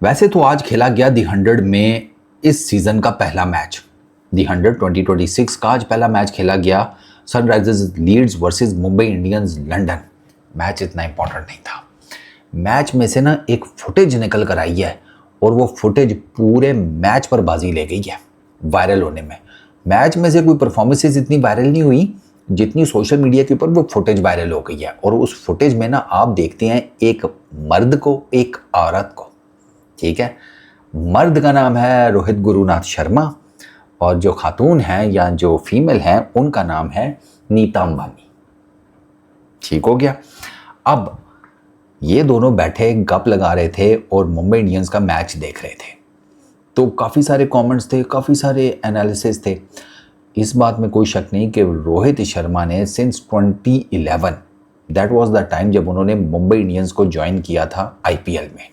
वैसे तो आज खेला गया दी 100 में इस सीज़न का पहला मैच। दी 100 2026 का आज पहला मैच खेला गया, Sunrisers Leeds versus Mumbai Indians London. Match इतना इंपॉर्टेंट नहीं था। मैच में से ना एक फुटेज निकल कर आई है और वो फुटेज पूरे मैच पर बाजी ले गई है वायरल होने में। मैच में से कोई परफॉर्मेंसेस इतनी वायरल नहीं हुई जितनी सोशल मीडिया के ऊपर वो फुटेज वायरल हो गई है। और उस फुटेज में ना आप देखते हैं एक मर्द को, एक औरत को। ठीक है, मर्द का नाम है रोहित गुरुनाथ शर्मा और जो खातून है या जो फीमेल है उनका नाम है नीता अंबानी। ठीक हो गया। अब ये दोनों बैठे गप लगा रहे थे और मुंबई इंडियंस का मैच देख रहे थे, तो काफ़ी सारे कमेंट्स थे, काफ़ी सारे एनालिसिस थे। इस बात में कोई शक नहीं कि रोहित शर्मा ने since 2011, that was the time जब उन्होंने मुंबई इंडियंस को ज्वाइन किया था आईपीएल में,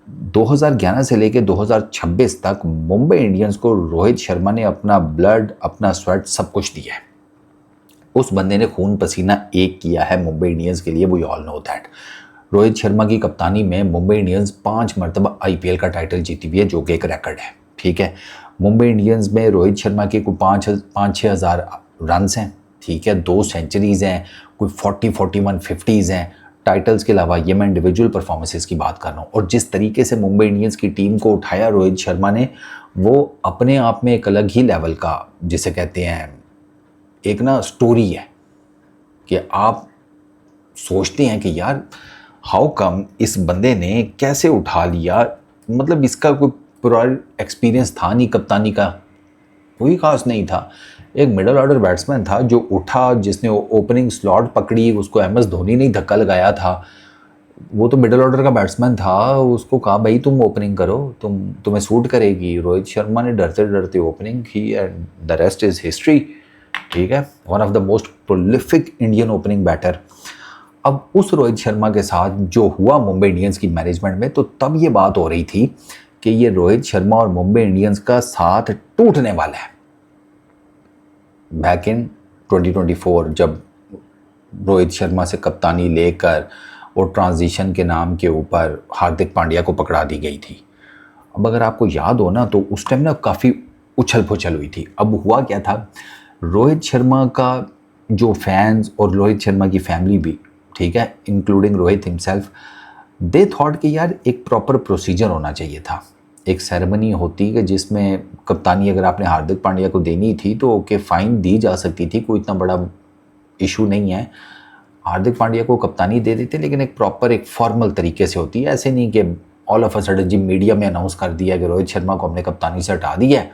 2011 से लेकर 2026 तक मुंबई इंडियंस को रोहित शर्मा ने अपना ब्लड, अपना स्वेट सब कुछ दिया है। उस बंदे ने खून पसीना एक किया है मुंबई इंडियंस के लिए, we all know that. Rohit Sharma की कप्तानी में मुंबई इंडियंस 5 मरतबा आईपीएल का टाइटल जीती हुई है, जो कि एक रिकॉर्ड है। ठीक है, मुंबई इंडियंस में रोहित शर्मा के कोई 5-6 हज़ार रन हैं। ठीक है, 2 सेंचुरीज़ हैं, कोई 40-41 50s हैं। टाइटल्स के अलावा ये मैं इंडिविजुअल परफॉर्मेंसेस की बात कर रहा हूँ। और जिस तरीके से मुंबई इंडियंस की टीम को उठाया रोहित शर्मा ने, वो अपने आप में एक अलग ही लेवल का, जिसे कहते हैं एक ना स्टोरी है कि आप सोचते हैं कि यार हाउ कम इस बंदे ने कैसे उठा लिया। मतलब इसका कोई पूरा एक्सपीरियंस था नहीं, कप्तानी का कोई खास नहीं था। एक मिडल ऑर्डर बैट्समैन था जो उठा, जिसने ओपनिंग स्लॉट पकड़ी, उसको एम एस धोनी ने धक्का लगाया था। वो तो मिडल ऑर्डर का बैट्समैन था, उसको कहा भाई तुम ओपनिंग करो, तुम्हें सूट करेगी। रोहित शर्मा ने डरते डरते ओपनिंग की and the rest is history. ठीक है, one of the most prolific Indian opening batter. अब उस रोहित शर्मा के साथ जो हुआ मुंबई इंडियंस की मैनेजमेंट में, तो तब ये बात हो रही थी कि ये रोहित शर्मा और मुंबई इंडियंस का साथ टूटने वाला है। बैक इन 2024 जब रोहित शर्मा से कप्तानी लेकर और ट्रांजिशन के नाम के ऊपर हार्दिक पांड्या को पकड़ा दी गई थी। अब अगर आपको याद हो ना, तो उस टाइम ना काफ़ी उछल पुछल हुई थी। अब हुआ क्या था, रोहित शर्मा का जो फैंस और रोहित शर्मा की फैमिली भी, ठीक है, including Rohit himself, they thought कि यार एक प्रॉपर प्रोसीजर होना चाहिए था। एक सेरेमनी होती कि जिसमें कप्तानी अगर आपने हार्दिक पांड्या को देनी थी तो ओके फाइन दी जा सकती थी, कोई इतना बड़ा इशू नहीं है। हार्दिक पांड्या को कप्तानी दे देते, लेकिन एक प्रॉपर एक फॉर्मल तरीके से होती है। ऐसे नहीं कि ऑल ऑफ अ सडन जी मीडिया में अनाउंस कर दिया कि रोहित शर्मा को हमने कप्तानी से हटा दिया है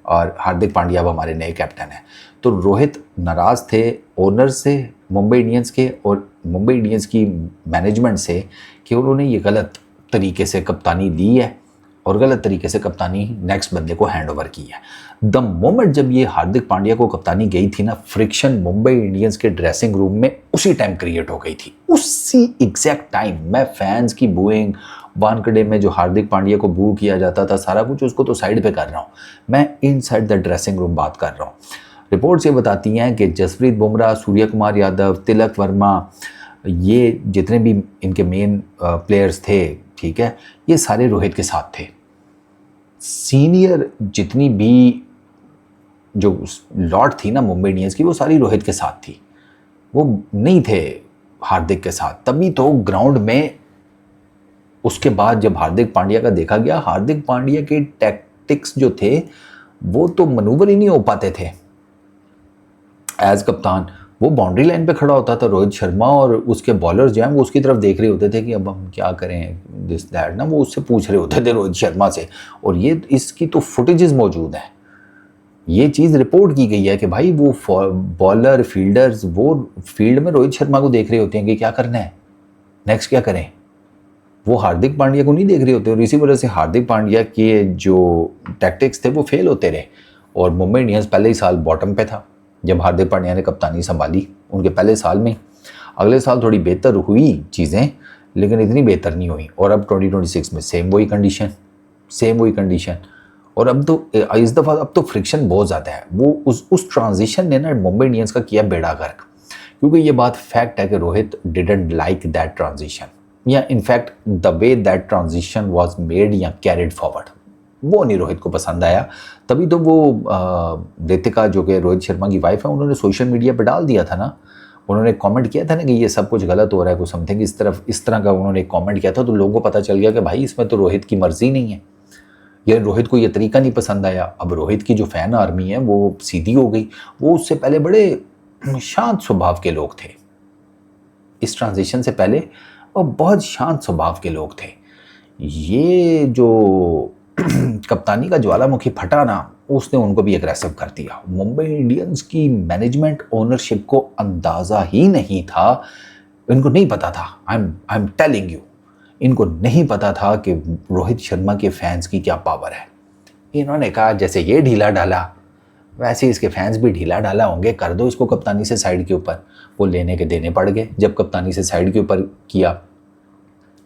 और हार्दिक पांड्या अब हमारे नए कैप्टन हैं। तो रोहित नाराज़ थे ओनर से मुंबई इंडियंस के और मुंबई इंडियंस की मैनेजमेंट से कि उन्होंने ये गलत तरीके से कप्तानी ली है और गलत तरीके से कप्तानी नेक्स्ट बंदे को हैंड ओवर की है। द मोमेंट जब ये हार्दिक पांड्या को कप्तानी गई थी ना, फ्रिक्शन मुंबई इंडियंस के ड्रेसिंग रूम में उसी टाइम क्रिएट हो गई थी। उसी एग्जैक्ट टाइम मैं फैंस की बूइंग, वानखेड़े में जो हार्दिक पांड्या को बू किया जाता था, सारा कुछ उसको तो साइड पे कर रहा हूँ, मैं इनसाइड द ड्रेसिंग रूम बात कर रहा हूँ। रिपोर्ट्स ये बताती हैं कि जसप्रीत बुमराह, सूर्य कुमार यादव, तिलक वर्मा, ये जितने भी इनके मेन प्लेयर्स थे, ठीक है, ये सारे रोहित के साथ थे। सीनियर जितनी भी जो लॉट थी ना मुंबई इंडियंस की, वो सारी रोहित के साथ थी, वो नहीं थे हार्दिक के साथ। तभी तो ग्राउंड में उसके बाद जब हार्दिक पांड्या का देखा गया, हार्दिक पांड्या के टैक्टिक्स जो थे वो तो मनूवर ही नहीं हो पाते थे। एज कप्तान वो बाउंड्री लाइन पे खड़ा होता था रोहित शर्मा, और उसके बॉलर्स जो हैं वो उसकी तरफ देख रहे होते थे कि अब हम क्या करें, दिस दैट ना, वो उससे पूछ रहे होते थे रोहित शर्मा से। और ये इसकी तो फुटेजेस मौजूद हैं, ये चीज़ रिपोर्ट की गई है कि भाई वो बॉलर फील्डर्स वो फील्ड में रोहित शर्मा को देख रहे होते हैं कि क्या करना है, नेक्स्ट क्या करें। वो हार्दिक पांड्या को नहीं देख रहे होते, और इसी वजह से हार्दिक पांड्या के जो टैक्टिक्स थे वो फेल होते रहे। और मुंबई इंडियंस पहले ही साल बॉटम पे था जब हार्दिक पांड्या ने कप्तानी संभाली, उनके पहले साल में। अगले साल थोड़ी बेहतर हुई चीज़ें, लेकिन इतनी बेहतर नहीं हुई। और अब 2026 में सेम वही कंडीशन। और अब तो इस दफ़ा अब तो फ्रिक्शन बहुत ज़्यादा है। वो उस ट्रांजिशन ने ना मुंबई इंडियंस का किया बेड़ा गर्क, क्योंकि ये बात फैक्ट है कि Rohit didn't like that transition. या in fact the way that transition was made या कैरिड फॉरवर्ड, वो नहीं रोहित को पसंद आया। तभी तो वो रितिका जो कि रोहित शर्मा की वाइफ है, उन्होंने सोशल मीडिया पे डाल दिया था ना, उन्होंने कमेंट किया था ना कि ये सब कुछ गलत हो रहा है, कुछ समथिंग इस तरह का उन्होंने कमेंट किया था। तो लोगों को पता चल गया कि भाई इसमें तो रोहित की मर्जी नहीं है, ये रोहित को ये तरीका नहीं पसंद आया। अब रोहित की जो फ़ैन आर्मी है वो सीधी हो गई। वो उससे पहले बड़े शांत स्वभाव के लोग थे, इस ट्रांजिशन से पहले वो बहुत शांत स्वभाव के लोग थे। ये जो कप्तानी का ज्वालामुखी फटा ना, उसने उनको भी एग्रेसिव कर दिया। मुंबई इंडियंस की मैनेजमेंट ओनरशिप को अंदाज़ा ही नहीं था, इनको नहीं पता था, आई एम टेलिंग यू, इनको नहीं पता था कि रोहित शर्मा के फैंस की क्या पावर है। इन्होंने कहा जैसे ये ढीला डाला वैसे इसके फैंस भी ढीला डाला होंगे, कर दो इसको कप्तानी से साइड के ऊपर। वो लेने के देने पड़ गए जब कप्तानी से साइड के ऊपर किया।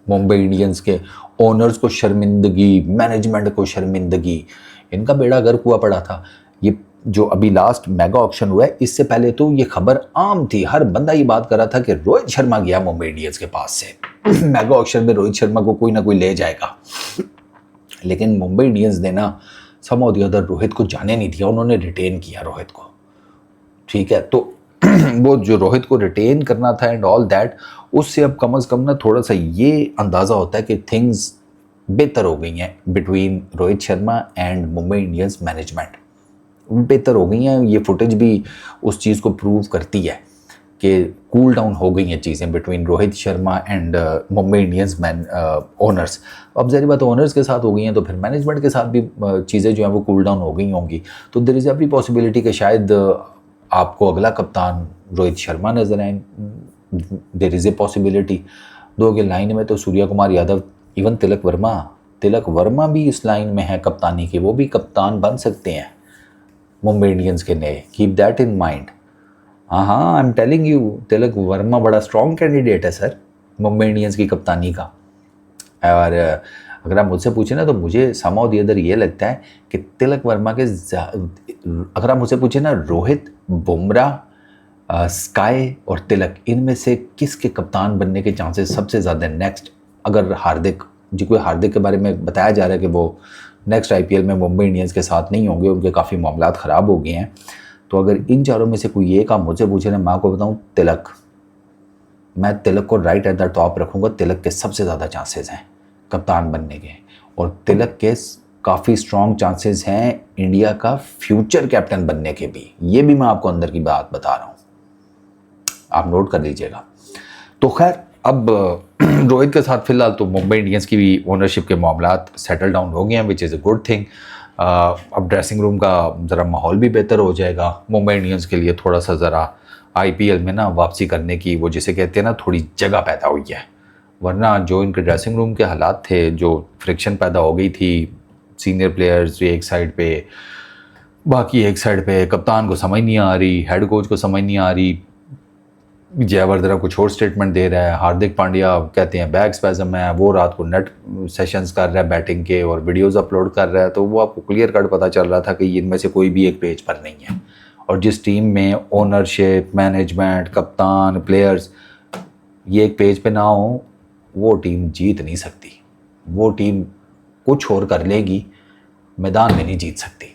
मुंबई इंडियंस के ओनर्स को शर्मिंदगी, मैनेजमेंट को शर्मिंदगी, इनका बेड़ा गर्क हुआ पड़ा था। ये जो अभी लास्ट मेगा ऑक्शन हुआ है, इससे पहले तो ये खबर आम थी, हर बंदा ये बात कर रहा था कि रोहित शर्मा गया मुंबई इंडियंस के पास से मेगा ऑक्शन में रोहित शर्मा को कोई ना कोई ले जाएगा। लेकिन मुंबई इंडियंस ने ना समहाउ द अदर रोहित को जाने नहीं दिया, उन्होंने रिटेन किया रोहित को। ठीक है, तो वो जो रोहित को रिटेन करना था एंड ऑल दैट, उससे अब कम से कम ना थोड़ा सा ये अंदाज़ा होता है कि थिंग्स बेहतर हो गई हैं between Rohit Sharma and Mumbai Indians management, बेहतर हो गई हैं। ये फुटेज भी उस चीज़ को प्रूव करती है कि कूल डाउन हो गई हैं चीज़ें between Rohit Sharma and Mumbai Indians owners. अब ज़ाहिर बात ओनर्स के साथ हो गई हैं तो फिर मैनेजमेंट के साथ भी चीज़ें जो हैं वो कूल डाउन हो गई होंगी। तो देयर इज़ एवरी पॉसिबिलिटी कि शायद आपको अगला कप्तान रोहित शर्मा नजर आए, देयर इज़ ए पॉसिबिलिटी। दो के लाइन में तो सूर्या कुमार यादव, इवन तिलक वर्मा भी इस लाइन में है कप्तानी की, वो भी कप्तान बन सकते हैं मुंबई इंडियंस के नए, कीप दैट इन माइंड। हाँ, I am telling you, Tilak Varma बड़ा स्ट्रॉन्ग कैंडिडेट है सर मुंबई इंडियंस की कप्तानी का। और अगर आप मुझसे पूछे ना तो मुझे समहाउ द अदर ये लगता है कि तिलक वर्मा के, अगर आप मुझसे पूछे ना रोहित, बुमराह, स्काई और तिलक, इनमें से किसके कप्तान बनने के चांसेस सबसे ज़्यादा नेक्स्ट, अगर हार्दिक जी, कोई हार्दिक के बारे में बताया जा रहा है कि वो नेक्स्ट आईपीएल में मुंबई इंडियंस के साथ नहीं होंगे, उनके काफ़ी मामलात ख़राब हो गए हैं, तो अगर इन चारों में से कोई एक आप मुझसे पूछे ना, मैं आपको बताऊँ तिलक, मैं तिलक को राइट एट द टॉप रखूँगा। तिलक के सबसे ज़्यादा चांसेस हैं कप्तान बनने के, और तिलक के काफ़ी स्ट्रॉन्ग चांसेस हैं इंडिया का फ्यूचर कैप्टन बनने के भी। ये भी मैं आपको अंदर की बात बता रहा हूँ, आप नोट कर लीजिएगा। तो खैर अब रोहित के साथ फिलहाल तो मुंबई इंडियंस की भी ओनरशिप के मामलात सेटल डाउन हो गए हैं, which is a good thing. अब ड्रेसिंग रूम का ज़रा माहौल भी बेहतर हो जाएगा मुंबई इंडियंस के लिए, थोड़ा सा ज़रा आईपीएल में ना वापसी करने की, वो जिसे कहते हैं ना, थोड़ी जगह पैदा हुई है। वरना जो इनके ड्रेसिंग रूम के हालात थे, जो फ्रिक्शन पैदा हो गई थी, सीनियर प्लेयर्स एक साइड पे, बाकी एक साइड पे, कप्तान को समझ नहीं आ रही, हेड कोच को समझ नहीं आ रही, जयवर्धना कुछ और स्टेटमेंट दे रहा है, हार्दिक पांड्या कहते हैं बैक स्पैज़म है, वो रात को नेट सेशंस कर रहा है बैटिंग के और वीडियोस अपलोड कर रहा है। तो वो आपको क्लियर कट पता चल रहा था कि इनमें से कोई भी एक पेज पर नहीं है। और जिस टीम में ओनरशिप, मैनेजमेंट, कप्तान, प्लेयर्स ये एक पेज पे ना हो, वो टीम जीत नहीं सकती। वो टीम कुछ और कर लेगी, मैदान में नहीं जीत सकती।